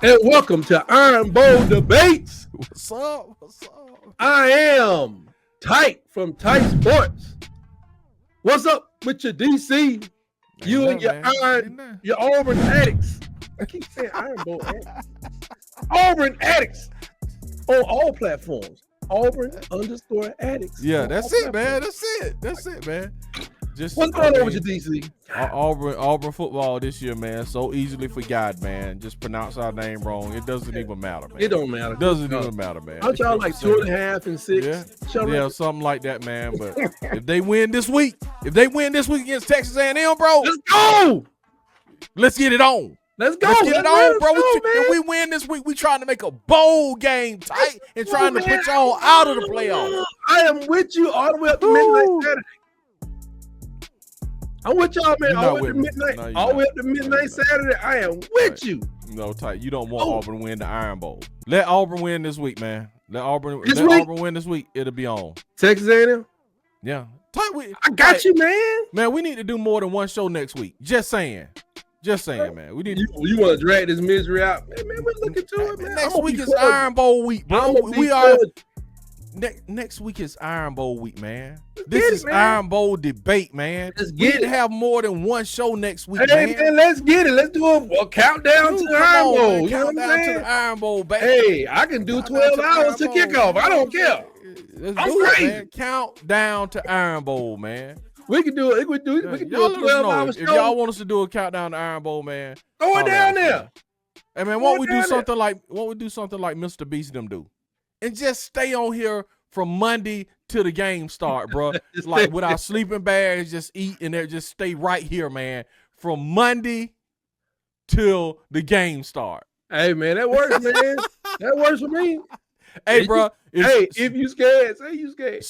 And welcome to Iron Bowl Debates. What's up? What's up? I am Tight from Tight Sports. What's up with your DC? You and your Auburn addicts. I keep saying Iron Bowl addicts. Auburn addicts on all platforms. Auburn_addicts. Yeah, that's it, man. That's it, man. Just what's going on with your DC? Auburn football this year, man. So easily forgot, man. Just pronounce our name wrong. It doesn't even matter, man. It don't matter. It doesn't even matter, man. Aren't y'all like 2.5 and 6? Yeah, something like that, man. But if they win this week against Texas A&M, bro, let's go. Let's get it on. Let's go. Let's get it on, bro. If we win this week, we trying to make a bowl game tight and trying to put y'all out of the playoffs. I am with you all the way up to midnight Saturday. I'm with y'all, man. All the way up to midnight Saturday. I am with you. No, Tight. You don't want Auburn to win the Iron Bowl. Let Auburn win this week, man. Let Auburn win this week. It'll be on. Texas A&M? Yeah. Tight. I got you, man. Man, we need to do more than one show next week. Just saying, man. We need. You want to drag this misery out, man? We're looking to it, man. Next week is Iron Bowl week, bro. Next week is Iron Bowl week, man. This is Iron Bowl debate, man. We need to have more than one show next week, man. Let's get it. Let's do a countdown to the Iron Bowl. You know what I'm saying? To the Iron Bowl, baby. Hey, I can do 12 hours to kickoff. I don't care. Let's do it, man. Countdown to Iron Bowl, man. We can do it. We can do a 12-hour show. If y'all want us to do a countdown to Iron Bowl, man, throw it down there. Hey, man, won't we do something like Mr. Beast them do? And just stay on here from Monday till the game start, bro. Like with our sleeping bags, just eat and just stay right here, man. From Monday till the game start. Hey, man, that works, man. That works for me. Hey, bro. If you scared, say you scared.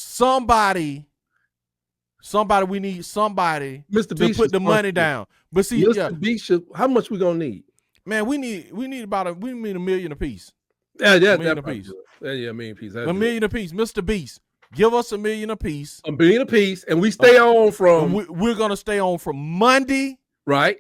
We need somebody Mr. to put the money down. But see, Mr. Beast, how much we gonna need? Man, we need $1 million apiece. Yeah, $1 million apiece. Yeah, $1 million apiece. $1 million apiece. Mr. Beast, give us $1 million apiece. $1 million apiece, and we stay on from. We're gonna stay on from Monday, right,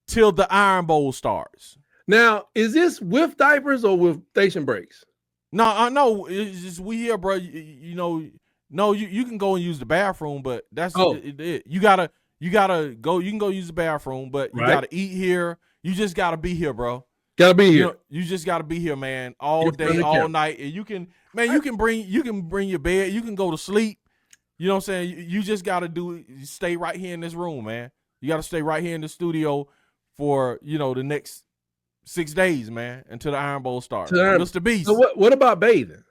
till the Iron Bowl starts. Now, is this with diapers or with station breaks? No, I know. It's just we here, bro. You know, no, you can go and use the bathroom, but that's it. You gotta go. You can go use the bathroom, but you gotta eat here. You just gotta be here, bro. Gotta be here. You just gotta be here, man. All day, all night, and you can bring your bed. You can go to sleep. You know what I'm saying? You just gotta stay right here in this room, man. You gotta stay right here in the studio for the next 6 days, man, until the Iron Bowl starts. Mr. Beast. So what about bathing?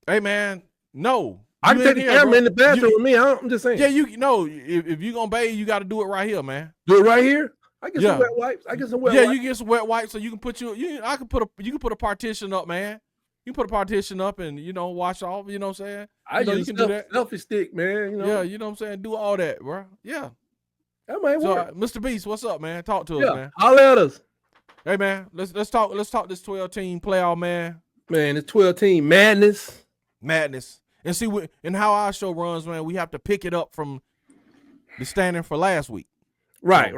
Hey, man, no. I can take the camera in the bathroom with me. I'm just saying. Yeah, if you're gonna bathe, you got to do it right here, man. Do it right here. I get some wet wipes. Yeah, you get some wet wipes, so you can put you can put a partition up, man. You can put a partition up and wash off. You know what I'm saying? I use you can do that. Selfie stick, man. Yeah, you know what I'm saying. Do all that, bro. Yeah, that might work. Mr. Beast, what's up, man? Talk to us, man. Holler at us. Hey, man, let's talk this 12-team playoff, man. Man, it's 12-team madness. And see, and how our show runs, man, we have to pick it up from the standing for last week. Right.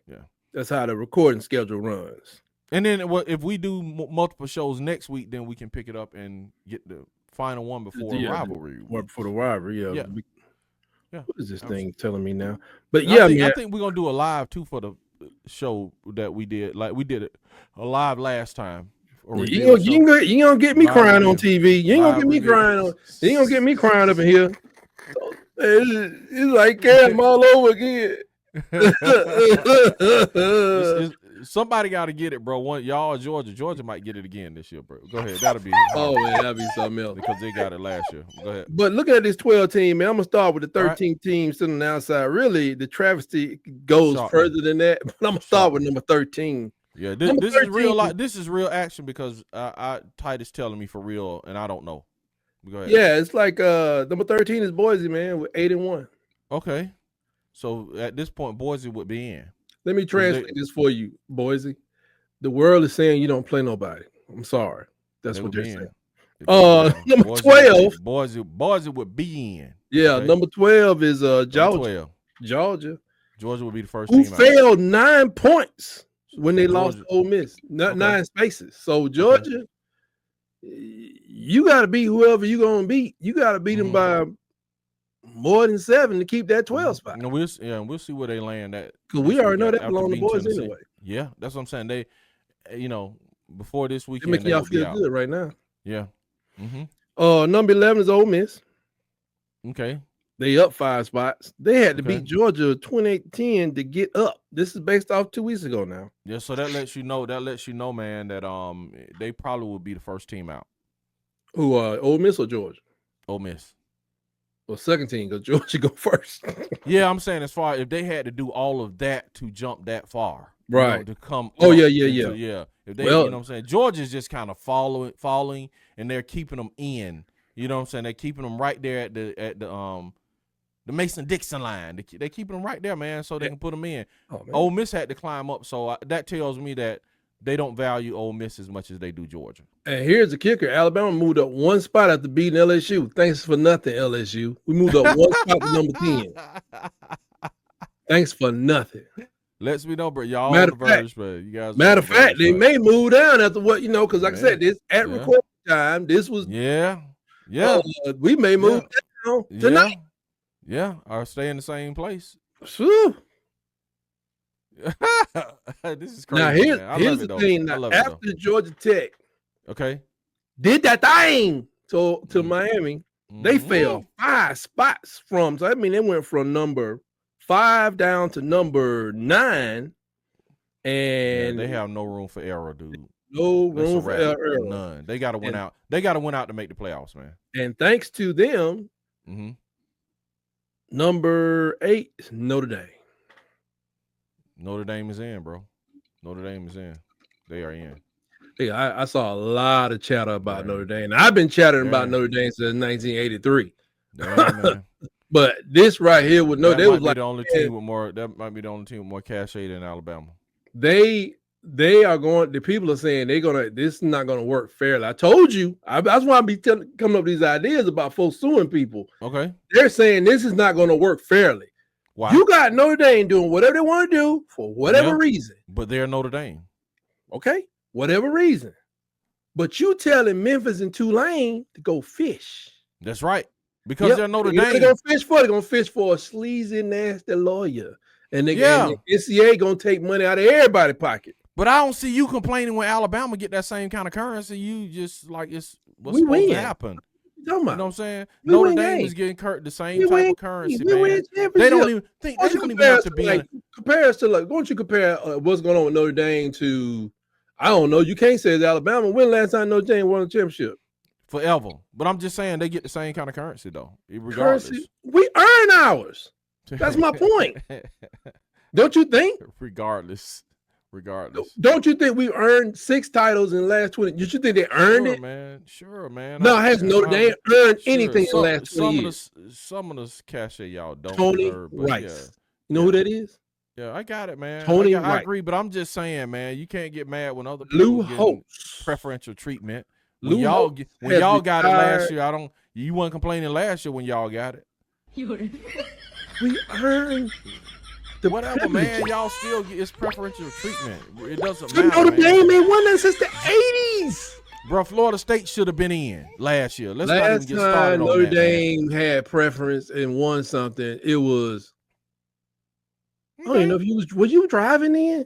Yeah, that's how the recording schedule runs. And then if we do multiple shows next week, then we can pick it up and get the final one before the rivalry. Before the rivalry, yeah. What is this thing telling me now? But I think we're gonna do a live too for the show that we did. Like we did it a live last time. You ain't gonna get me crying on TV. You ain't gonna get me crying on. You ain't gonna get me crying up in here. It's like I'm all over again. Somebody got to get it, bro. Y'all, Georgia might get it again this year, bro. Go ahead, that'll be. That'll be something else because they got it last year. Go ahead. But looking at this 12-team, man, I'm gonna start with the 13 teams sitting on the outside. Really, the travesty goes further than that. But I'm gonna start with number 13. Yeah, this is real. This is real action because Titus telling me for real, and I don't know. Go ahead. Yeah, it's like number 13 is Boise, man, with 8-1. Okay, so at this point, Boise would be in. Let me translate this for you, Boise. The world is saying you don't play nobody. I'm sorry. That's what they're saying. Number 12. Boise would be in. Yeah, okay. Number 12 is Georgia. Georgia would be the first team. Who failed 9 points when they lost to Ole Miss. 9 spaces. So Georgia, you got to beat whoever you gonna beat. You got to beat them by more than 7 to keep that 12 spot. And we'll see where they land at. Because we already know that belong to the boys anyway. Yeah, that's what I'm saying. They, before this weekend, they're making y'all feel good right now. Yeah. Number 11 is Ole Miss. Okay. They up 5 spots. They had to beat Georgia 28-10 to get up. This is based off 2 weeks ago now. Yeah, so that lets you know, man, that they probably will be the first team out. Who Ole Miss or Georgia? Ole Miss. Well, second team because Georgia go first. Yeah, I'm saying as far if they had to do all of that to jump that far, right? To come. Yeah. If they, you know what I'm saying, Georgia's just kind of falling, and they're keeping them in. You know what I'm saying? They're keeping them right there at the Mason-Dixon line. They're keeping them right there, man, so they can put them in. Ole Miss had to climb up, so that tells me that they don't value Ole Miss as much as they do Georgia. And here's the kicker. Alabama moved up 1 spot after beating LSU. Thanks for nothing, LSU. We moved up 1 spot to number 10. Thanks for nothing. Let's be know, bro. Y'all on the verge, but you guys. Matter of fact, they may move down after what, because like I said, this at recording time, this was. Yeah. We may move down tonight. Yeah, or stay in the same place. Whew. This is crazy. Now here's the thing. Now, after Georgia Tech, did that thing to Miami, they fell 5 spots from. So I mean, they went from number 5 down to number 9, and they have no room for error, dude. No room for error. None. They got to win out. They got to win out to make the playoffs, man. And thanks to them, number 8 is Notre Dame. Notre Dame is in, bro. Notre Dame is in. They are in. Yeah, I saw a lot of chatter about Notre Dame. I've been chattering about Notre Dame since 1983. Man. But this right here with Notre Dame was like the only team with more. That might be the only team with more cachet than Alabama. They are going. The people are saying this is not gonna work fairly. I told you. That's why I be coming up with these ideas about folks suing people. Okay, they're saying this is not gonna work fairly. Why? You got Notre Dame doing whatever they want to do for whatever reason. But they're Notre Dame. Okay, whatever reason. But you telling Memphis and Tulane to go fish. That's right. Because they're Notre Dame. They're gonna fish for a sleazy, nasty lawyer. And the NCAA gonna take money out of everybody's pocket. But I don't see you complaining when Alabama get that same kind of currency. You just like it's what's we supposed win. to happen. You know what I'm saying? Notre Dame is getting the same type of currency, man. They don't even think they don't even have to be compare us to like. Why don't you compare what's going on with Notre Dame to? I don't know. You can't say it's Alabama. When last time Notre Dame won a championship? Forever. But I'm just saying they get the same kind of currency though. Regardless, we earn ours. That's my point. Don't you think? Regardless. Don't you think we earned 6 titles in the last 20? Did you think they earned it? Sure, man. No, has Notre Dame earned anything in the last 20 years? Some of the cachet y'all don't Tony deserve, Rice. You know who that is? Yeah, I got it, man. Tony I Rice. agree, but I'm just saying, man, you can't get mad when other people get preferential treatment. When y'all got it last year, you weren't complaining last year when y'all got it. We earned whatever, man. Y'all still get it's preferential treatment. It doesn't matter. Notre Dame ain't won that since the 80s. Bro, Florida State should have been in last year. Let's not even get started on Notre that. Dame had preference and won something. It was. I don't even know if were you driving in?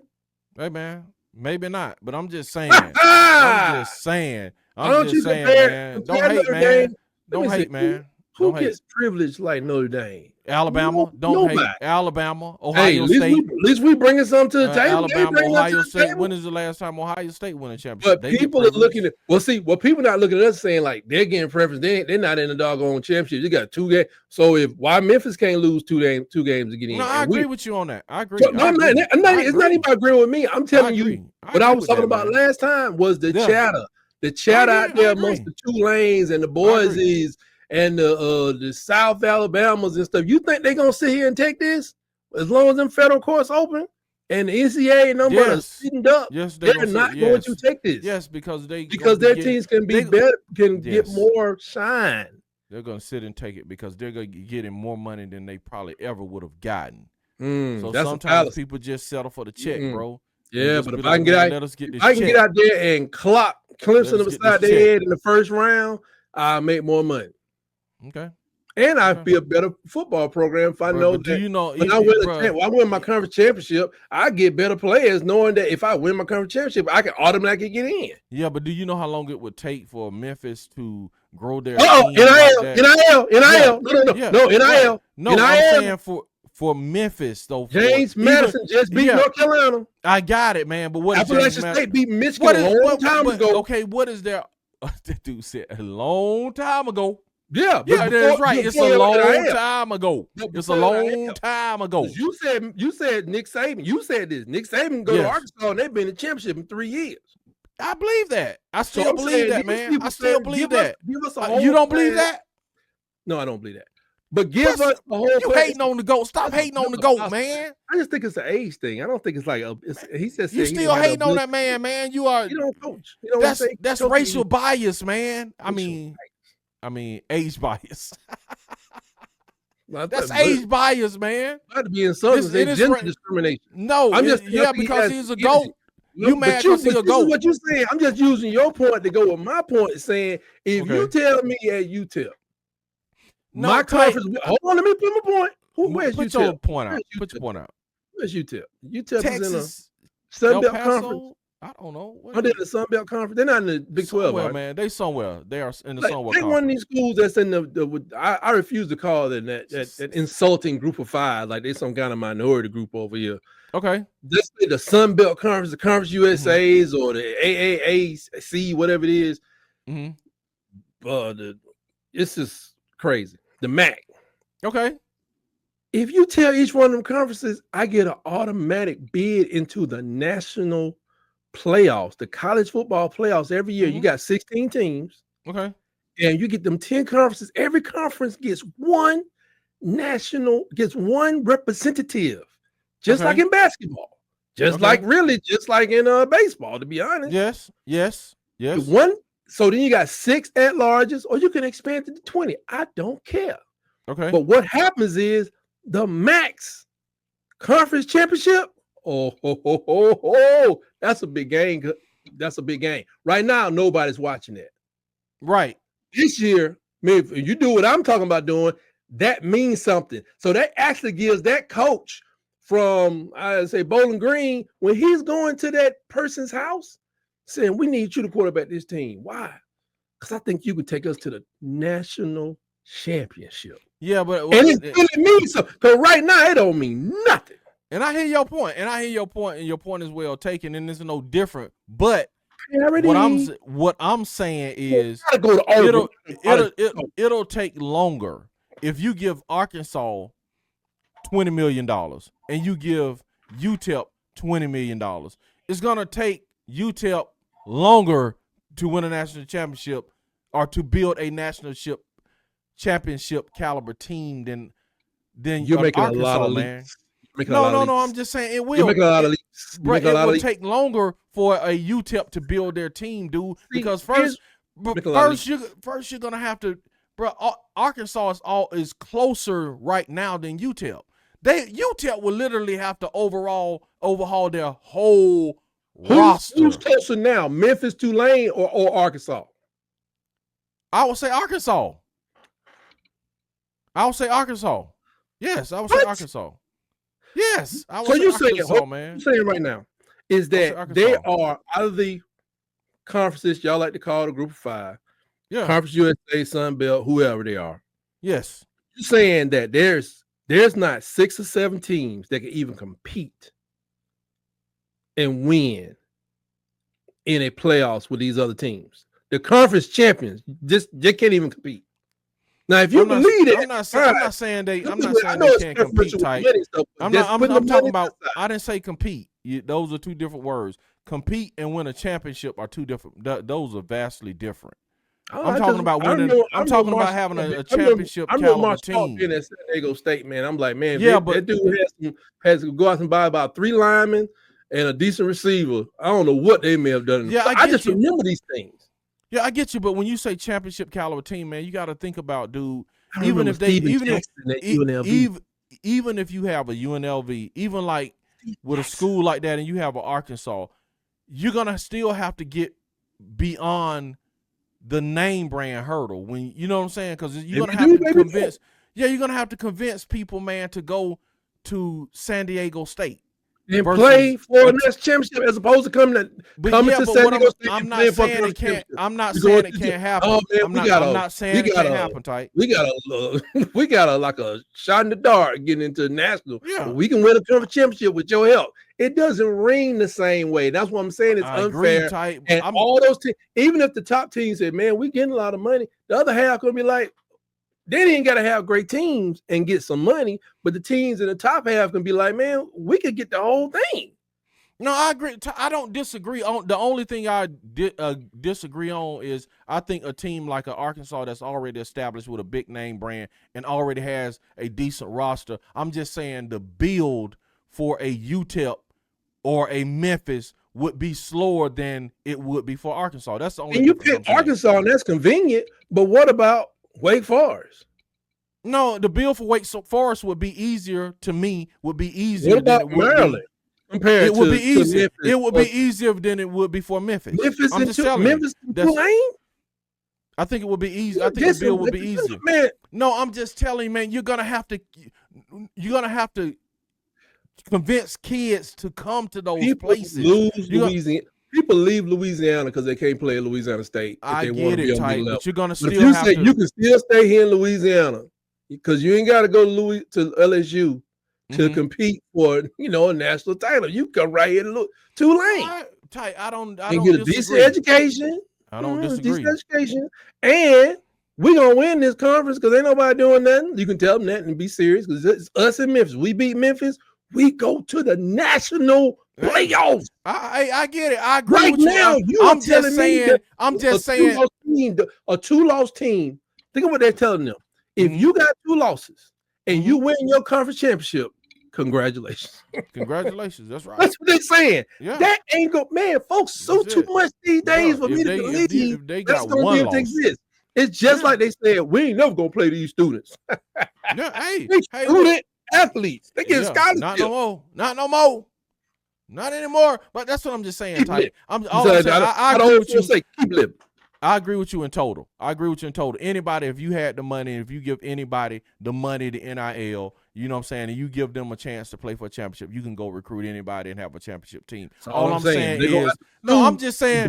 Hey man, maybe not, but I'm just saying. I'm just saying, man. Don't hate, man. Don't hate, man. Who gets privileged like Notre Dame? Alabama, don't hate. Alabama, Ohio State. At least we bringing something to the table. Alabama, Ohio State. When is the last time Ohio State won a championship? But people are looking at people not looking at us saying like they're getting preference. They're not in the doggone championship. You got 2 games. So why Memphis can't lose 2 games to get in? No, I agree with you on that. I agree. So, it's not even agreeing with me. I'm telling you what I was talking about last time was the chatter. The chatter out there amongst the Tulanes and the Boise's and the South Alabamas and stuff. You think they're gonna sit here and take this as long as them federal courts open and the NCAA number is sitting up? Yes, they're not going to take this. Yes, because their teams can be better, can get more shine. They're gonna sit and take it because they're gonna get getting more money than they probably ever would have gotten. So sometimes people just settle for the check, bro. Yeah, but if I can get out there and clock Clemson beside their head in the first round, I'll make more money. Okay. And I be a better football program if I know that. Do you know when I win my conference championship, I get better players knowing that if I win my conference championship, I can automatically get in. Yeah, but do you know how long it would take for Memphis to grow their NIL. No, NIL. No, I'm saying for Memphis though. James Madison just beat North Carolina. I got it, man. But what Appalachian State beat Michigan a long time ago. Okay, what is there? That dude said a long time ago. Yeah, that's right. It's a long time ago. It's a long time ago. You said Nick Saban. You said this. Nick Saban go to Arkansas and they've been in the championship in 3 years. I believe that. I still believe that, man. I still believe that. You don't believe that? No, I don't believe that. But give us the whole. You hating on the GOAT. Stop hating on the GOAT, man. I just think it's an age thing. I don't think it's like he said. You still hating on that man, man. You are. You don't coach. That's racial bias, man. I mean, age bias. That's age bias, man. Not to be insulting. It's gender discrimination. No, because he's a GOAT. You mad because he's a GOAT. What you saying? I'm just using your point to go with my point. Saying if you tell me at UTEP, my conference. Hold on, let me put my point. Where's UTEP? Put your point out. Put your point out. Where's UTEP? UTEP Texas, is in a Sun Belt conference. I don't know. They're in the Sun Belt Conference. They're not in the Big 12, right? Man. They somewhere. They are in the somewhere. They're one of these schools that's in the I refuse to call them that insulting group of five, like they're some kind of minority group over here. Okay. Let's say the Sun Belt Conference, the Conference USA's or the AAAC, whatever it is. It's just crazy. The MAC. Okay. If you tell each one of them conferences, I get an automatic bid into the national playoffs, the college football playoffs every year. You got 16 teams. Okay. And you get them 10 conferences. Every conference gets one representative. Just like in basketball. Just like in baseball, to be honest. Yes. So then you got 6 at-larges, or you can expand it to 20. I don't care. Okay. But what happens is the max conference championship. Oh, that's a big game. That's a big game. Right now, nobody's watching that. Right. This year, if you do what I'm talking about doing, that means something. So that actually gives that coach from, I say, Bowling Green, when he's going to that person's house, saying, we need you to quarterback this team. Why? Because I think you could take us to the national championship. Yeah, but and it really means something. Because right now, it don't mean nothing. And I hear your point, and your point is well taken, and it's no different. But what I'm saying is it'll take longer if you give Arkansas $20 million and you give UTEP $20 million. It's gonna take UTEP longer to win a national championship or to build a national championship caliber team than you're making Arkansas, a lot of man. leaps. No. I'm just saying it will. You're making a lot of leaps. But it will take longer for a UTEP to build their team, dude. Because first you're gonna have to, bro. Arkansas is closer right now than UTEP. UTEP will literally have to overhaul their whole roster. Who's closer now, Memphis, Tulane, or Arkansas? I would say Arkansas. Yes, I would say Arkansas. Yes, I would say Arkansas, man. What you're saying right now is that they are out of the conferences y'all like to call the group of five. Yeah. Conference USA, Sun Belt, whoever they are. Yes. You're saying that there's not 6 or 7 teams that can even compete and win in a playoffs with these other teams. The conference champions just can't even compete. Now, if you believe it, I'm not saying they can't compete. Type. I'm talking about. I didn't say compete. Those are two different words. Compete and win a championship are two different. Those are vastly different. I'm talking about winning. I'm talking about having a championship caliber team. In San Diego State, man, I'm like, man, but that dude has to go out and buy about 3 linemen and a decent receiver. I don't know what they may have done. Yeah, I just remember these things. Yeah, I get you, but when you say championship caliber team, man, you got to think about, dude. Even if you have a UNLV, even with a school like that, and you have an Arkansas, you're gonna still have to get beyond the name brand hurdle. When you know what I'm saying, because you're gonna have to convince. Yeah, you're gonna have to convince people, man, to go to San Diego State and play for a next championship as opposed to coming to San Diego State. I'm not saying it can't. I'm not saying it can't happen. Oh, man, I'm not saying it can't happen. Tight. We got a like a shot in the dark getting into national. Yeah, we can win a conference championship with your help. It doesn't ring the same way. That's what I'm saying. It's unfair. Agree, and all those teams, even if the top teams say, "Man, we getting a lot of money," the other half gonna be like, they ain't got to have great teams and get some money, but the teams in the top half can be like, man, we could get the whole thing. No, I agree. I don't disagree on. The only thing I disagree on is I think a team like an Arkansas that's already established with a big name brand and already has a decent roster. I'm just saying the build for a UTEP or a Memphis would be slower than it would be for Arkansas. That's the only. And you pick Arkansas, and that's convenient. But what about Wake Forest? No, the bill for Wake Forest would be easier to me. Would be easier. What about Maryland? It would be easier. It would be easier than it would be for Memphis. Memphis and Tulane. I think it would be easy. I think the bill would be easier. Man. No, I'm just telling you, man. You're gonna have to convince kids to come to those places. People leave Louisiana because they can't play at Louisiana State. I get it, Tight, but you're gonna still you can still stay here in Louisiana because you ain't got to go to LSU to compete for a national title. You come right here to Tulane. Tight, I don't get a decent education. I don't disagree. Decent education, and we're gonna win this conference because ain't nobody doing nothing. You can tell them that and be serious because it's us in Memphis. We beat Memphis. We go to the national playoffs. I get it. I agree right with now. I'm just saying. A two-loss team. Think of what they're telling them. If you got 2 losses and you win your conference championship, congratulations. Congratulations. That's right. That's what they're saying. Yeah. That ain't go, man. Folks sue too much these days for me to believe if they got one loss. Exist. It's just like they said, we ain't never gonna play these students. Hey, student athletes. They get scholarships. Not no more. Not anymore. But that's what I'm just saying, Tight. Keep living. I agree with you in total. Anybody, if you had the money, if you give anybody the money, the NIL, you know what I'm saying, and you give them a chance to play for a championship, you can go recruit anybody and have a championship team. All I'm saying is, I'm just saying,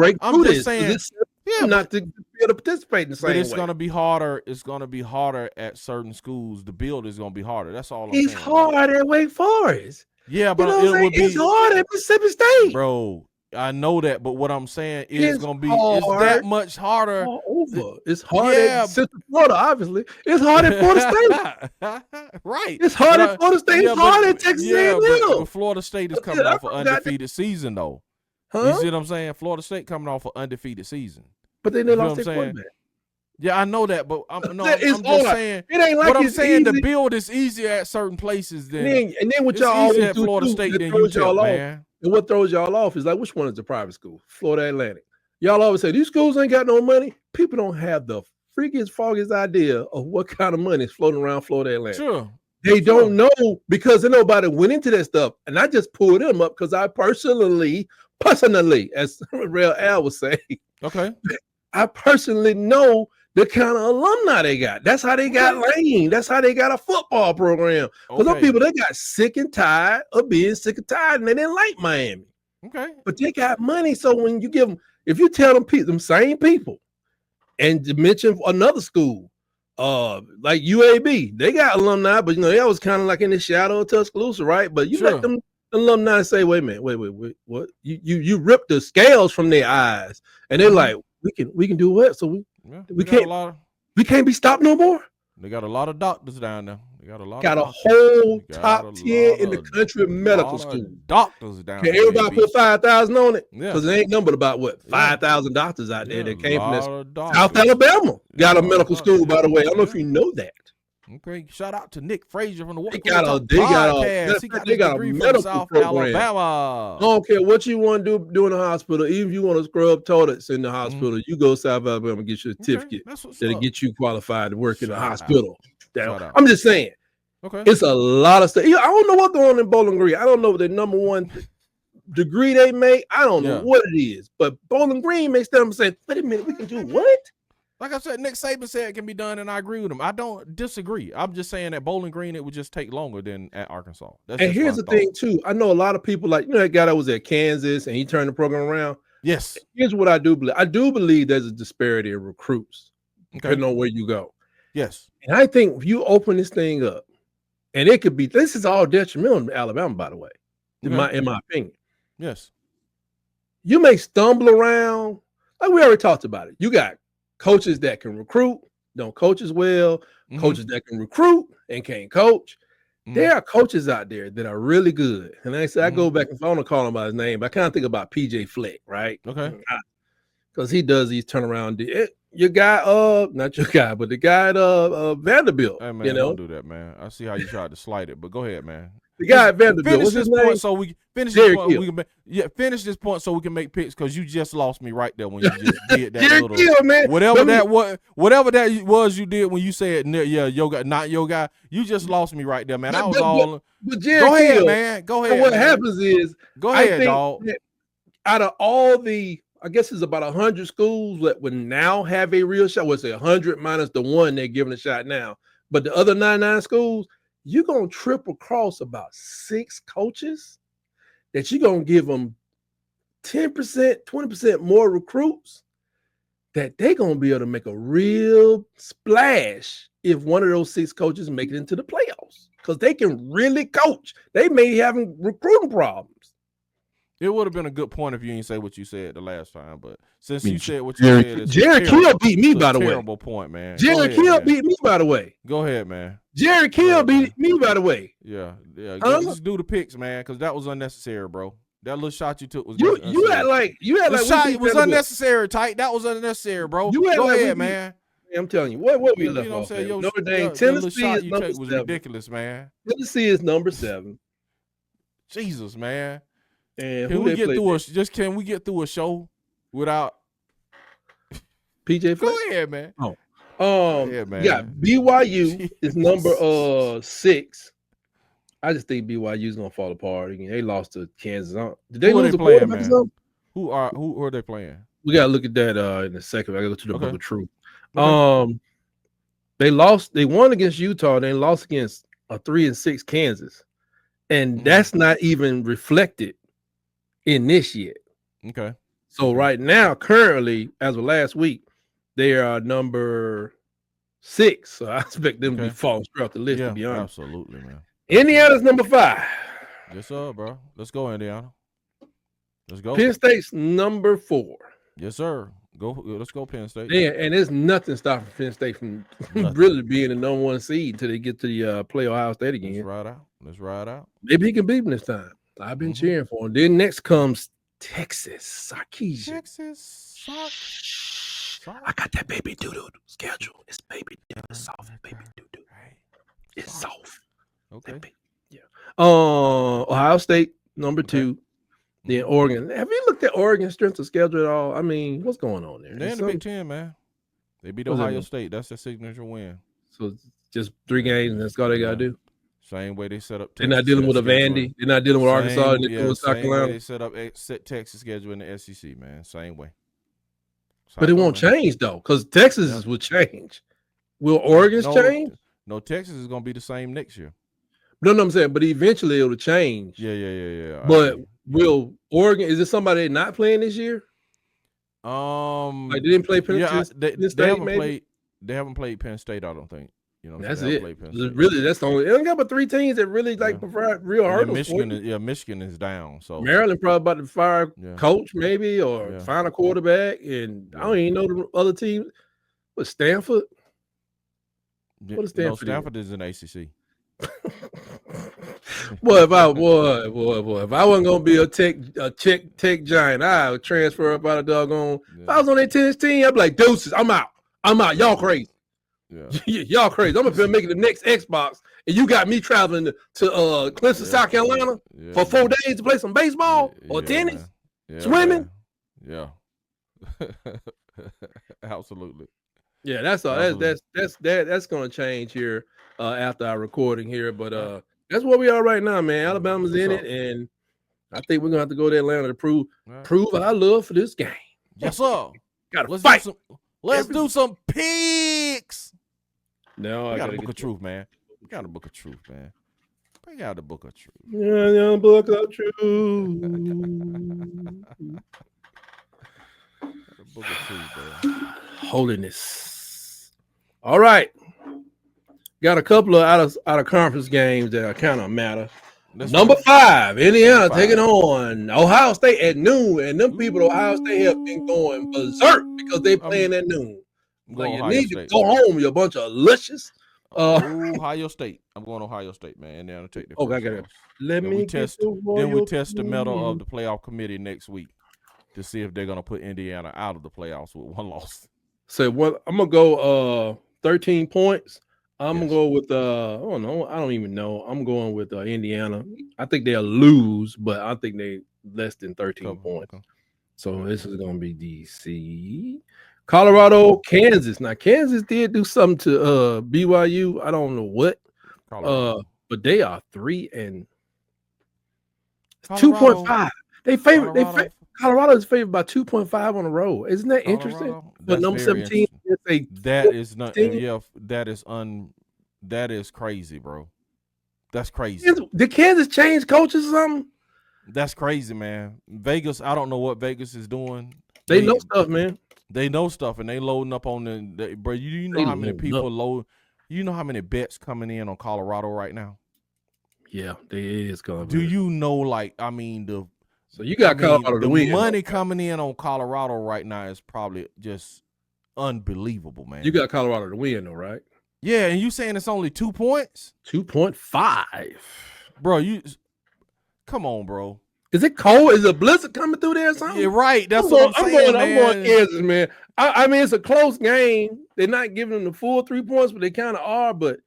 not to be able to participate in the same way. But it's going to be harder. It's going to be harder at certain schools. The build is going to be harder. That's all I'm saying. It's hard at Wake Forest. Yeah, but it's hard at Mississippi State. Bro, I know that, but what I'm saying is it's that much harder. It's hard at Central Florida, obviously. It's hard at Florida State. Right. It's hard at Florida State. It's hard at Texas A&M. But Florida State is coming off an undefeated season, though. You see what I'm saying? Florida State coming off an undefeated season. But they lost their quarterback. Yeah, I know that, but I'm just saying. It ain't like I'm saying the build is easier at certain places than. And then what y'all always do Florida State than UTEP, man. And what throws y'all off is like, which one is the private school? Florida Atlantic. Y'all always say these schools ain't got no money. People don't have the freakiest, foggiest idea of what kind of money is floating around Florida Atlantic. Sure. They don't know because nobody went into that stuff. And I just pulled them up because I personally, as Real Al would say, okay, I personally know the kind of alumni they got. That's how they got Lane. That's how they got a football program. Because those people, they got sick and tired of being sick and tired, and they didn't like Miami. Okay. But they got money. So when you give them, if you tell them same people, and to mention another school, like UAB, they got alumni, but that was kind of like in the shadow of Tuscaloosa, right? But you let them alumni say, wait a minute, wait, what? You rip the scales from their eyes, and they're like, we can do what? So we can't be stopped no more. They got a lot of doctors down there. They got a whole top 10 in the country medical school. Doctors down there. Can everybody put 5,000 on it? Because it ain't numbered about 5,000 doctors out there that came from South Alabama. Got a medical school, by the way. I don't know if you know that. Okay, shout out to Nick Frazier from the They got a medical South program. Alabama. I don't care what you want to do in the hospital. Even if you want to scrub toilets in the hospital, you go to South Alabama and get your certificate that'll get you qualified to work in the hospital. I'm just saying, Okay. It's a lot of stuff. I don't know what's going on in Bowling Green. I don't know the number one degree they make. I don't know what it is, but Bowling Green makes them say, "Wait a minute, we can do what?" Like I said, Nick Saban said it can be done, and I agree with him. I don't disagree. I'm just saying at Bowling Green, it would just take longer than at Arkansas. And here's the thing, too. I know a lot of people, like, that guy that was at Kansas and he turned the program around. Yes. Here's what I do believe. I do believe there's a disparity in recruits, depending on where you go. Yes. And I think if you open this thing up, and it could be, this is all detrimental to Alabama, by the way, in my opinion. Yes. You may stumble around, like we already talked about it. You got coaches that can recruit, don't coach as well, coaches that can recruit and can't coach. There are coaches out there that are really good. And I say, I go back and I want to call him by his name, but I kind of think about PJ Fleck, right? Okay. Because he does these turnaround. Your guy, not your guy, but the guy at Vanderbilt. Hey, man, don't do that, man. I see how you tried to slight it, but go ahead, man. The guy at Vanderbilt. Finish this point so we finish this point. Finish this point so we can make picks, because you just lost me right there when you just did that little Kill, man. whatever that was you did when you said your guy, not your guy. You just lost me right there, man. I was all. But go ahead, man. Go ahead. What happens is, go ahead, dog. Out of all the, I guess it's about 100 schools that would now have a real shot. Let's say 100 minus the one they're giving a shot now, but the other 99 schools, you're going to triple cross about 6 coaches that you're going to give them 10%, 20% more recruits that they're going to be able to make a real splash if one of those 6 coaches make it into the playoffs, because they can really coach. They may have recruiting problems. It would have been a good point if you didn't say what you said the last time, but since you said what you said, Jared Kill beat me, by the way. Terrible point, man. Jared Kill beat me, by the way. Go ahead, man. Jared Kill beat me, by the way. Yeah. Just do the picks, man, because that was unnecessary, bro. That little shot you took was unnecessary. You had like shot was unnecessary, tight. That was unnecessary, bro. Go ahead, man. I'm telling you, what we left off. Notre Dame, Tennessee is number 7. Was ridiculous, man. Tennessee is number 7. Jesus, man. And can we get through a show without PJ Fleck? Go ahead, man. Yeah, man. Yeah, BYU is number 6. I just think BYU is gonna fall apart again. They lost to Kansas. Did they lose the playing, man? Who are they playing? We gotta look at that in a second. I gotta go to the book of truth. Okay. They won against Utah, they lost against a 3-6 Kansas. And that's not even reflected in this yet. Okay. So right now, currently, as of last week, they are number 6. So I expect them to be falling straight off the list, to be honest. Absolutely, man. Indiana's number 5. Yes, sir, bro. Let's go, Indiana. Let's go. Penn State's number 4. Yes, sir. Let's go, Penn State. Yeah, and there's nothing stopping Penn State from really being the number 1 seed until they get to the play Ohio State again. Let's ride out. Maybe he can beat them this time. I've been cheering for him. Then next comes Texas. Sarkeesian. Texas. I got that baby doo-doo schedule. It's baby soft, baby doo-doo. It's soft. Okay. Yeah. Ohio State number 2. Then Oregon. Have you looked at Oregon's strength of schedule at all? I mean, what's going on there? They're in the Big Ten, man. They beat Ohio State. That's their signature win. So just 3 games, and that's all they got to do. Same way they set up. They're not dealing with a Vandy. They're not dealing with Arkansas. They're dealing with South Carolina. They set up Texas schedule in the SEC, man. Same way. But it won't change, though, because Texas will change. Will Oregon's change? No, Texas is going to be the same next year. No, I'm saying, but eventually it'll change. Yeah. But will Oregon? Is it somebody not playing this year? Like they didn't play Penn State. They haven't played Penn State. I don't think. That's it. Really, that's the only. They only got about 3 teams that really provide real hurdles. Michigan is down. So Maryland probably about to fire coach maybe or find a quarterback, and I don't even know the other teams. What, Stanford? What is Stanford? Stanford is in ACC. Boy, if I wasn't gonna be a tech giant, I would transfer up out of doggone. If I was on that tennis team, I'd be like, deuces, I'm out. Y'all crazy. Yeah. Y'all crazy. I'm gonna make it the next Xbox, and you got me traveling to Clemson, South Carolina for 4 days to play some baseball or tennis, swimming. Man. Yeah. Absolutely. Yeah, that's all. That's gonna change here. after our recording here. But that's where we are right now, man. Alabama's in it, and I think we're gonna have to go to Atlanta to prove our love for this game. Yes, sir. Gotta fight. Let's do some picks. No, I gotta book of truth, man. We gotta book of truth, man. We got the book of truth. Yeah, book of truth. Book of truth, man. Holiness. All right. Got a couple of out of conference games that kind of matter. Number 5, Indiana taking on Ohio State at noon, and them people at Ohio State have been going berserk because they playing at noon. Like you need to go home, you a bunch of luscious. Ohio State. I'm going Ohio State, man. Indiana take the first I got it. Then we test the mettle of the playoff committee next week to see if they're gonna put Indiana out of the playoffs with 1 loss. So what I'm gonna go 13 points. I'm gonna go with I don't even know. I'm going with Indiana. I think they'll lose, but I think they less than 13 points. Okay. So this is gonna be DC. Colorado, Kansas. Now Kansas did do something to BYU. I don't know what. But they are 3 and 2.5. Colorado is favored by 2.5 on the road. Isn't that interesting? But number 17 that is not. Yeah, that is crazy, bro. That's crazy. Did Kansas change coaches or something? That's crazy, man. Vegas, I don't know what Vegas is doing. They know stuff, man. They know stuff, and they loading up on the bro. You know how many people load? You know how many bets coming in on Colorado right now? Yeah, there is coming. Do you know, so you got Colorado to win. The money coming in on Colorado right now is probably just unbelievable, man. You got Colorado to win, though, right? Yeah, and you saying it's only 2 points? 2.5. Bro, come on, bro. Is it cold? Is a blizzard coming through there or something? Yeah, right. That's what I'm saying, I'm going Kansas, man. I mean, it's a close game. They're not giving them the full 3 points, but they kind of are. But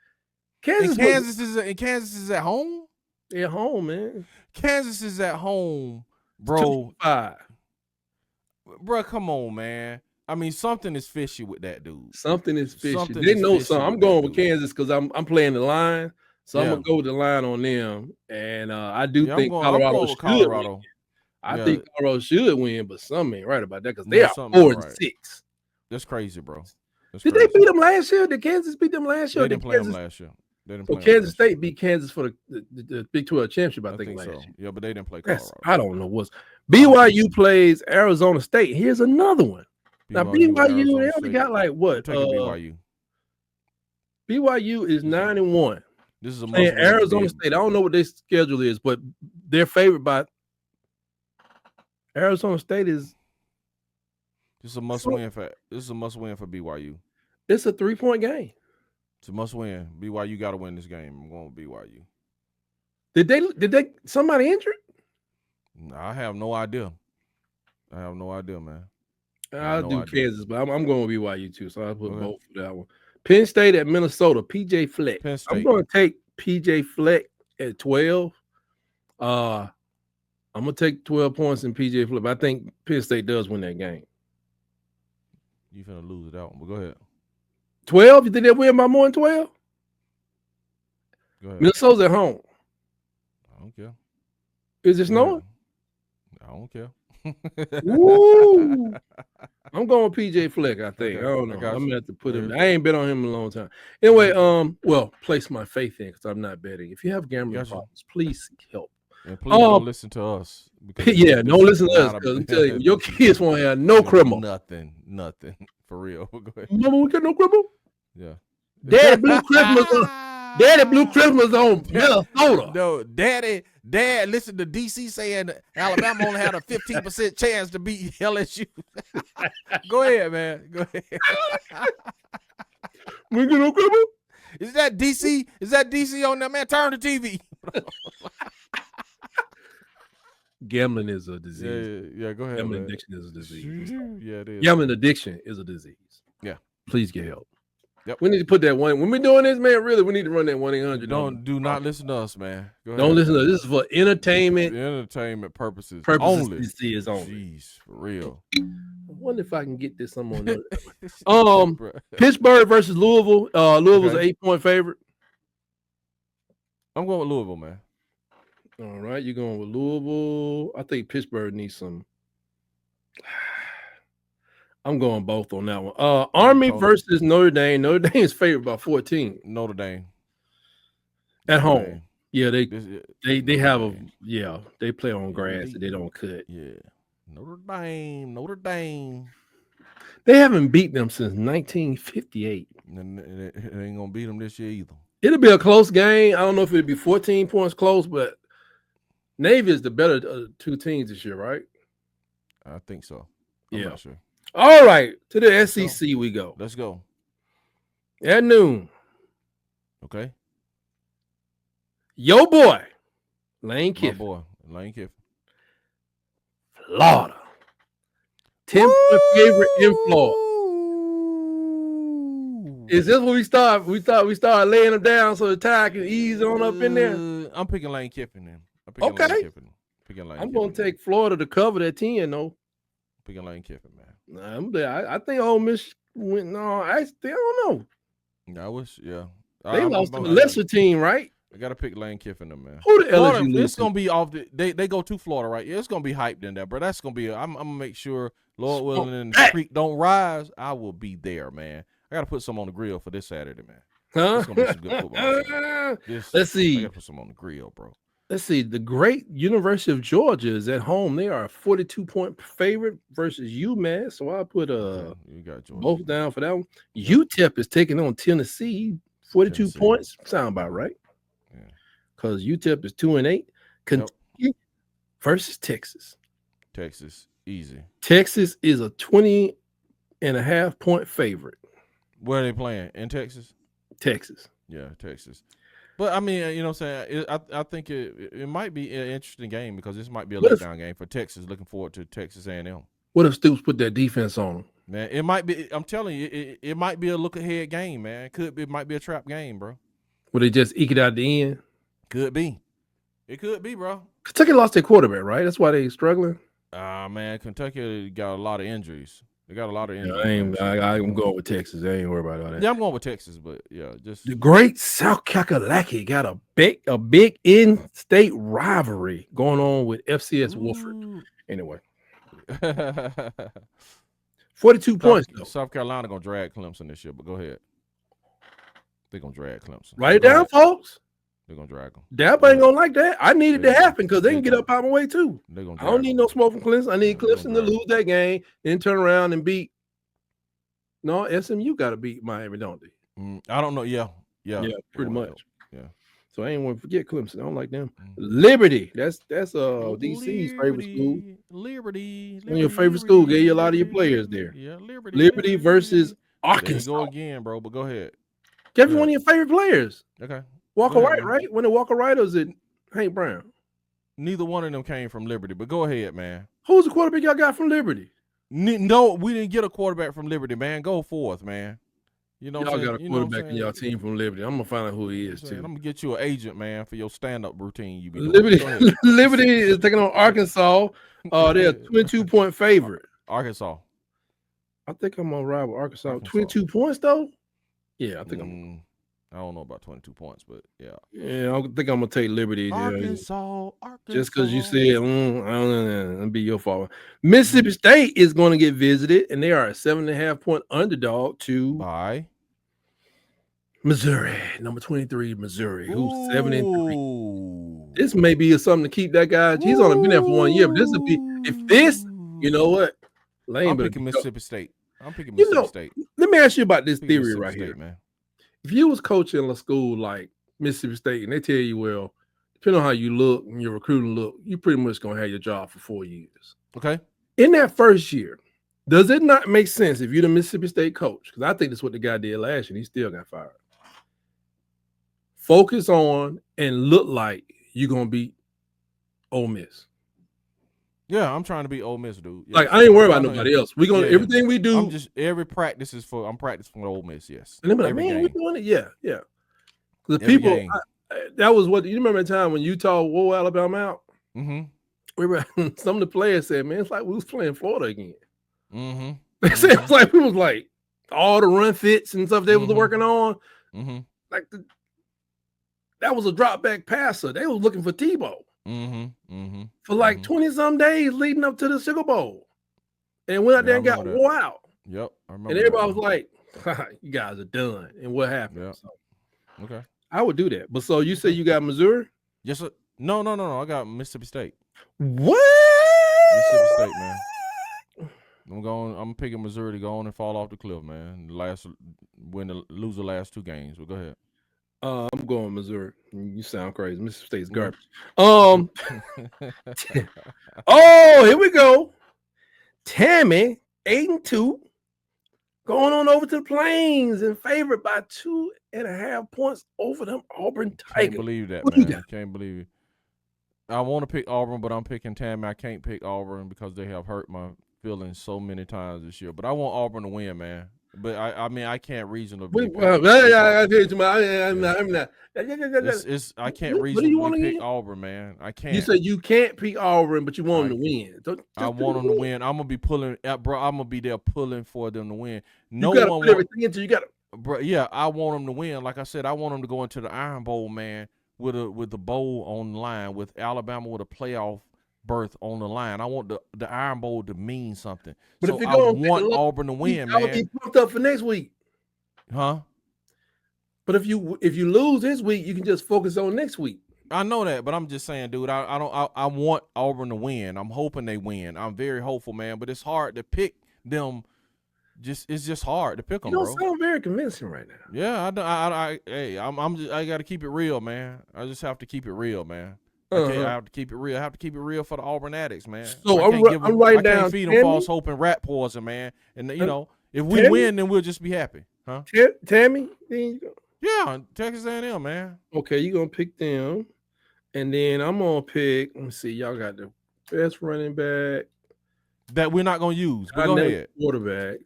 Kansas is at home? They're at home, man. Kansas is at home, bro. 2.5. Bro, come on, man. I mean, something is fishy with that dude. Something is fishy. They know something. I'm going with Kansas because I'm playing the line. So I'm gonna go with the line on them, and I do think Colorado should win. I think Colorado should win, but some ain't right about that because they are 4-6. That's crazy, bro. Did they beat them last year? Did Kansas beat them last year? They didn't play them last year. Kansas State beat Kansas for the Big 12 championship, I think last year. Yeah, but they didn't play Colorado. I don't know what's BYU plays Arizona State. Here's another one. Now BYU they only got like what? BYU is 9-1. This is Arizona State. I don't know what their schedule is, but they're favored by Arizona State. This is a must win for BYU. It's a 3-point game. It's a must win. BYU got to win this game. I'm going with BYU. Did they somebody injured? I have no idea. Man. I'll do Kansas, but I'm going with BYU too. So I'll put both for that one. Penn State at Minnesota, PJ Fleck. I'm going to take PJ Fleck at 12. I'm going to take 12 points in PJ Fleck, but I think Penn State does win that game. You finna lose that one, but go ahead. 12? You think they'll win by more than 12? Go ahead. Minnesota's at home. I don't care. Is it snowing? I don't care. Woo! I'm going with PJ Fleck, I think. I don't know. I'm gonna have to put him. I ain't bet on him in a long time. Anyway, place my faith in because I'm not betting. If you have gambling problems, please seek help. And please don't listen to us. Yeah, don't listen to us because I'm telling you, your kids won't have no criminal. Nothing. For real. Go ahead. Mama, we got no criminal? Yeah. Daddy blew Christmas on Minnesota. No, Dad, listen to DC saying Alabama only had a 15% chance to beat LSU. Go ahead, man. Go ahead. We get no criminal? Is that DC? Is that DC on there, man? Turn the TV. Gambling is a disease. Yeah, go ahead. Gambling addiction is a disease. Yeah, it is. Gambling addiction is a disease. Yeah. Please get help. Yep. We need to put that one. When we're doing this, man, really, we need to run that 1-800. Do not listen to us, man. Go ahead. Don't listen to us. This is for entertainment. Entertainment purposes only. DC is only. Jeez, for real. I wonder if I can get this some on Pittsburgh versus Louisville. Louisville's an 8-point favorite. I'm going with Louisville, man. All right, you're going with Louisville. I think Pittsburgh needs some. I'm going both on that one. Army versus Notre Dame. Notre Dame is favored by 14. Notre Dame. At home. Yeah, they have they play on grass and they don't cut. Yeah. Notre Dame. They haven't beat them since 1958. And it ain't gonna beat them this year either. It'll be a close game. I don't know if it'll be 14 points close, but Navy is the better two teams this year, right? I think so. I'm not sure. All right, to the SEC we go. Let's go. At noon. Okay. Yo boy, Lane Kiffin. Florida. 10-point favorite in Florida. Is this what we start? We start laying them down so the tide can ease on up in there. I'm picking Lane Kiffin then. I'm going to take Florida to cover that 10 though. Picking Lane Kiffin, man. I think Ole Miss went. No, I don't know. I wish, yeah. They lost to a lesser team, right? I gotta pick Lane Kiffin, them, man. Who the LSU? It's gonna be off. They go to Florida, right? Yeah, it's gonna be hyped in there, bro. That's gonna be. I'm gonna make sure, Lord willing, and the creek don't rise. I will be there, man. I gotta put some on the grill for this Saturday, man. Huh? It's gonna be some good football. Let's see. I gotta put some on the grill, bro. Let's see. The great University of Georgia is at home. They are a 42-point favorite versus UMass. So I put you got Georgia. Both down for that one. UTEP is taking on Tennessee. 42 points. Sound about right. Yeah. Because UTEP is 2-8. Kentucky versus Texas. Texas, easy. Texas is a 20.5-point favorite. Where are they playing? In Texas? Texas. Yeah, Texas. But I mean, you know what I'm saying? I think it might be an interesting game because this might be a letdown game for Texas. Looking forward to Texas A&M. What if Stoops put that defense on them? Man, it might be. I'm telling you, it might be a look ahead game, man. It might be a trap game, bro. Will they just eke it out at the end? Could be. It could be, bro. Kentucky lost their quarterback, right? That's why they struggling. Man, Kentucky got a lot of injuries. They got a lot of injuries. I'm going with Texas. I ain't worried about all that. Yeah, I'm going with Texas, but yeah, just the great South Kakalaki got a big in-state rivalry going on with FCS Wofford. Anyway. 42 points though. South Carolina gonna drag Clemson this year, but go ahead. They're gonna drag Clemson. Write it down, folks. They're gonna drag them. Dab ain't gonna like that. I need it to happen because they can get up out of my way too. I don't need no smoke from Clemson. I need Clemson to lose that game, then turn around and beat. No, SMU got to beat Miami, don't they? I don't know. Yeah, pretty much. Yeah. So I ain't want to forget Clemson. I don't like them. Liberty. That's DC's favorite school. Liberty. One of your favorite school. Gave you a lot of your players there. Yeah, Liberty versus Arkansas. Go again, bro. But go ahead. Give you one of your favorite players. Okay. Walker Wright, right? When the Walker Wright or is it Hank Brown? Neither one of them came from Liberty. But go ahead, man. Who's the quarterback y'all got from Liberty? No, we didn't get a quarterback from Liberty, man. Go forth, man. You know, y'all got a quarterback in y'all team from Liberty. I'm gonna find out who he is too. I'm gonna get you an agent, man, for your stand-up routine. You be Liberty is taking on Arkansas. They're a 22-point favorite. Arkansas. I think I'm gonna ride with Arkansas. 22 points though. Yeah, I think I don't know about 22 points, but yeah. Yeah, I think I'm gonna take Liberty. Arkansas. Just because you said, I don't know, it'll be your fault. Mississippi State is going to get visited, and they are a 7.5-point underdog to by Missouri, number 23, Missouri, who's 7-3. This may be something to keep that guy. He's only been there for 1 year, but this will be you know what? I'm picking Mississippi State. State. Let me ask you about this theory right State, here, man. If you was coaching a school like Mississippi State and they tell you, well, depending on how you look and your recruiting look, you pretty much gonna have your job for 4 years. Okay. In that first year, does it not make sense if you're the Mississippi State coach? Because I think that's what the guy did last year. And he still got fired. Focus on and look like you're gonna beat Ole Miss. Yeah, I'm trying to be Ole Miss, dude. Like I ain't worried about nobody else. We gonna everything we do. Every practice is I'm practicing for Ole Miss. Yes. And they're like, man, we're doing it. Yeah. The people that was what you remember the time when Utah wore Alabama out. Mm-hmm. We were some of the players said, man, it's like we was playing Florida again. Mm-hmm. They said it's like we was like all the run fits and stuff they was working on. Mm-hmm. Like that was a drop back passer. They was looking for Tebow for like 20-some days leading up to the Sugar Bowl. And went out there and got wore out. Yep. I remember and everybody was like, you guys are done. And what happened? Yep. So, okay. I would do that. But so you say you got Missouri? Yes, sir. No. I got Mississippi State. What? Mississippi State, man. I'm picking Missouri to go on and fall off the cliff, man. Lose the last 2 games. But go ahead. I'm going Missouri. You sound crazy. Mississippi State's garbage. Oh, here we go. Tammy, 8-2, going on over to the Plains and favored by 2.5 points over them Auburn Tigers. Can't believe that, man. Can't believe it. I want to pick Auburn, but I'm picking Tammy. I can't pick Auburn because they have hurt my feelings so many times this year. But I want Auburn to win, man. But I mean, I can't reasonably. I'm not. I can't reasonably pick Auburn, man. I can't. You said you can't pick Auburn, but you want them to win. I want them to win. I'm gonna be pulling, bro. I'm gonna be there pulling for them to win. No, you gotta put everything into. You got to, bro. Yeah, I want them to win. Like I said, I want them to go into the Iron Bowl, man, with the bowl on the line, with Alabama with a playoff berth on the line. I want the Iron Bowl to mean something. But so I want Auburn to win, man. I'll be pumped up for next week. Huh? But if you lose this week, you can just focus on next week. I know that, but I'm just saying, dude, I want Auburn to win. I'm hoping they win. I'm very hopeful, man. But it's hard to pick them. It's just hard to pick them, bro. You don't sound very convincing right now. Yeah, I got to keep it real, man. I just have to keep it real, man. I have to keep it real. I have to keep it real for the Auburn addicts, man. So I'm writing down. I can't feed them false hope and rat poison, man. And you know, if we win, then we'll just be happy, huh? Tammy, there you go. Yeah, Texas A&M, man. Okay, you're gonna pick them, and then I'm gonna pick. Let me see, y'all got the best running back that we're not gonna use. But go ahead.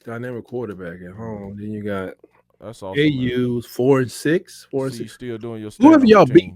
Dynamic quarterback at home. Then you got that's awesome. AU's 4-6, 4-6. You still doing your who have y'all beat?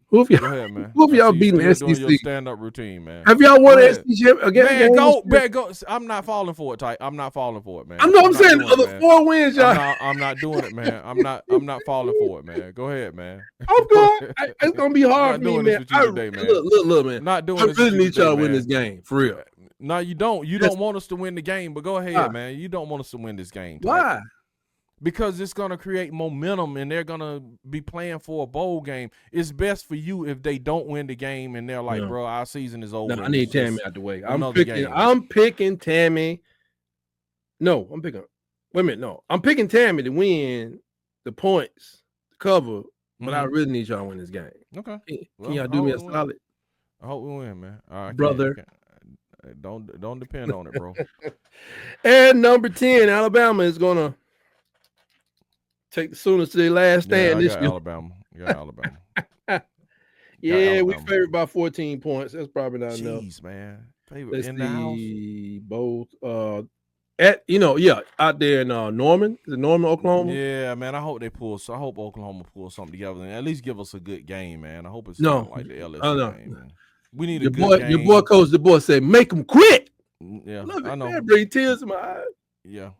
Who have y'all beaten the SEC? Your stand-up routine, man. Have y'all won the SEC again? Man, go. I'm not falling for it, Ty. I'm not falling for it, man. I'm saying the other 4 wins, y'all. I'm not doing it, man. I'm not falling for it, man. Go ahead, man. I'm good. It's gonna be hard for me, man. Today, man. Look, man. Not doing I really need y'all to win this game, for real. No, you don't. You don't want us to win the game, but go ahead, man. You don't want us to win this game. Ty. Why? Because it's going to create momentum and they're going to be playing for a bowl game. It's best for you if they don't win the game and they're like, bro, our season is over. No, I need Tammy out the way. I'm picking Tammy. No, I'm picking. Wait a minute. No, I'm picking Tammy to win the points, the cover, but I really need y'all to win this game. Okay. Can y'all do me a solid? I hope we win, man. All right, brother. Don't depend on it, bro. And number 10, Alabama is going to take the Sooners to their last stand this year. Alabama. You got Alabama. We favored by 14 points. That's probably not enough. Jeez, man. Favorite in the house. Both out there in Norman. Is it Norman, Oklahoma? Yeah, man. I hope Oklahoma pulls something together and at least give us a good game, man. I hope it's not like the LSU game. Man. We need a good game. Your boy coach, the boy said, make them quit. Yeah, look, I know. That bring tears in my eyes. Yeah.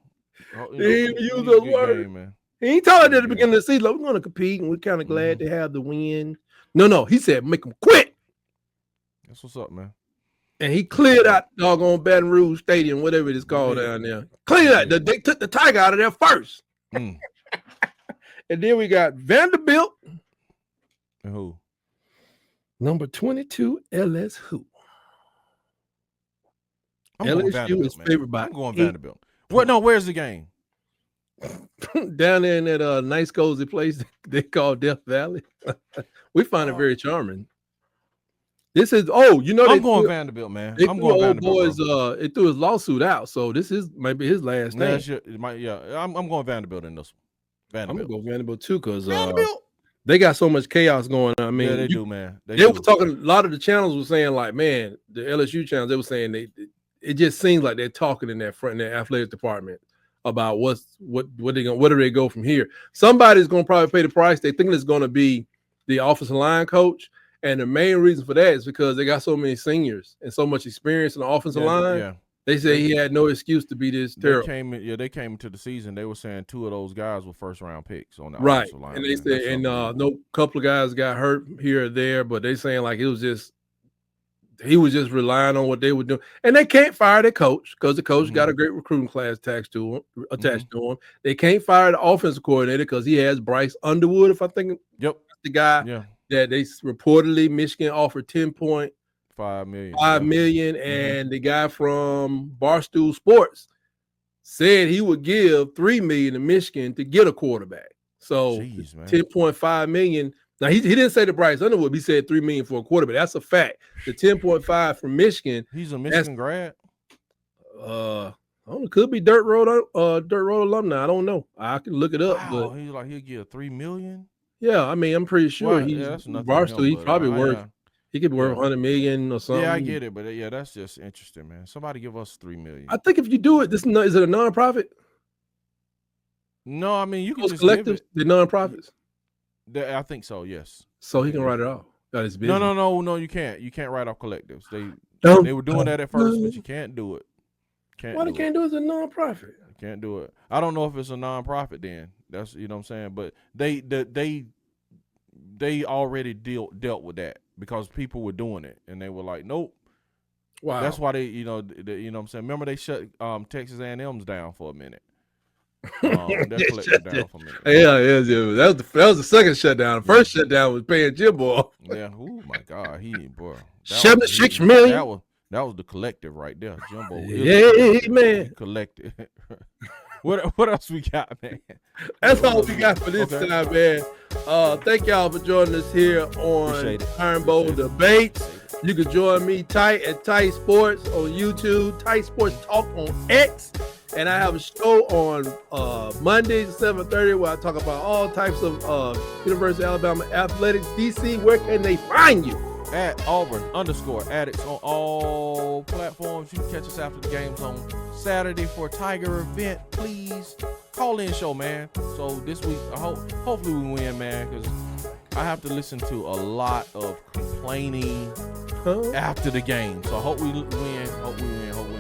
He didn't use those words. Man. He told us at the beginning of the season, we're going to compete, and we're kind of glad to have the win. No, he said, make them quit. That's what's up, man. And he cleared out doggone Baton Rouge Stadium, whatever it is called down there. Cleared out. They took the Tiger out of there first. And then we got Vanderbilt. And who? Number 22, LSU. LSU is favored by. I'm going Vanderbilt. What? No, where's the game? Down there in that nice cozy place they call Death Valley. We find it very charming. This is I'm going Vanderbilt, man. I'm going Vanderbilt. Boys, it threw his lawsuit out, so this is maybe his last thing. I'm going Vanderbilt in this one. I'm gonna go Vanderbilt too, because they got so much chaos going on. I mean, they do, man. They were talking. A lot of the channels were saying, like, man, the LSU channels, they were saying it just seems like they're talking in their athletic department about what do they go from here. Somebody's gonna probably pay the price. They think it's gonna be the offensive line coach, and the main reason for that is because they got so many seniors and so much experience in the offensive line. They say he had no excuse to be this terrible. They came into the season. They were saying 2 of those guys were first-round picks on the right. offensive line. And they said, no couple of guys got hurt here or there, but they saying like he was just relying on what they were doing. And they can't fire their coach because the coach got a great recruiting class attached to him. They can't fire the offensive coordinator because he has Bryce Underwood, if I think the guy that they reportedly Michigan offered $10.5 million, and the guy from Barstool Sports said he would give $3 million to Michigan to get a quarterback. So $10.5 million. Now he didn't say to Bryce Underwood, he said $3 million for a quarterback. That's a fact. The 10.5 from Michigan. He's a Michigan grad. I don't know, could be Dirt Road alumni. I don't know. I can look it up. Wow, but he's like he'll give $3 million. Yeah, I mean, I'm pretty sure he's Barstool. He's probably worth. He could be worth $100 million or something. Yeah, I get it, but that's just interesting, man. Somebody give us $3 million. I think if you do it, is it a nonprofit? No, I mean you can just collectives, give it. The nonprofits. I think so. Yes. So he can write it off. That is business. No. You can't. You can't write off collectives. They were doing that at first, but you can't do it. Why they can't do it as a nonprofit? You can't do it. I don't know if it's a nonprofit. Then that's what I'm saying. But they already dealt with that because people were doing it, and they were like, nope. Wow. That's why they you know what I'm saying. Remember they shut Texas A&M's down for a minute. Down for me. Yeah. That was the second shutdown. The first shutdown was paying Jimbo. Yeah. Oh my God, $76 million. That was the collective right there, Jimbo. Man. Collective. What else we got, man? That's all we got for this time, man. Thank y'all for joining us here on Iron Bowl Debates. You can join me tight at Tight Sports on YouTube, Tight Sports Talk on X. And I have a show on Mondays at 7:30 where I talk about all types of University of Alabama athletics. DC, where can they find you? At Auburn_Addicts on all platforms. You can catch us after the games on Saturday for a Tiger event. Please call in show, man. So this week, hopefully we win, man, because I have to listen to a lot of complaining after the game. So hope we win.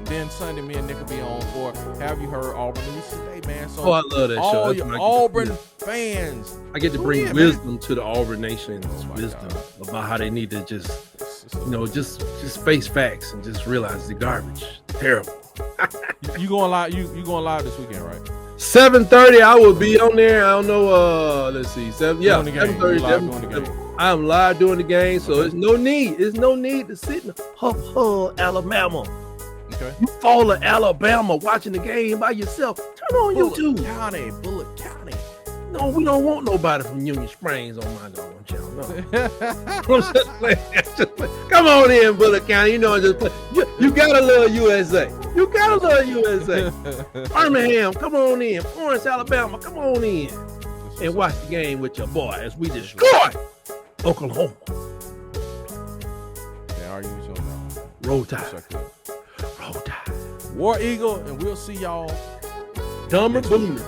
Then Sunday, me and Nick will be on for Have You Heard Auburn News Today, man. So I love that show. All your Auburn fans. I get to bring wisdom to the Auburn nation's wisdom about how they need to just face facts and just realize the garbage. Terrible. You going live? You going live this weekend, right? 7:30. I will be on there. I don't know. Let's see. 7:30. I'm live doing the game, so there's no need. There's no need to sit in Alabama. Okay. You fall to Alabama watching the game by yourself. Turn on YouTube. Bullitt County. No, we don't want nobody from Union Springs on my own channel. No. I'm just playing. Come on in, Bullitt County. You know, just play. You gotta love USA. You gotta love USA. Birmingham, come on in. Florence, Alabama, come on in and watch the game with your boy as we destroy Oklahoma. Roll Tide. Roll Tide. War Eagle, and we'll see y'all. Dumber Boomer.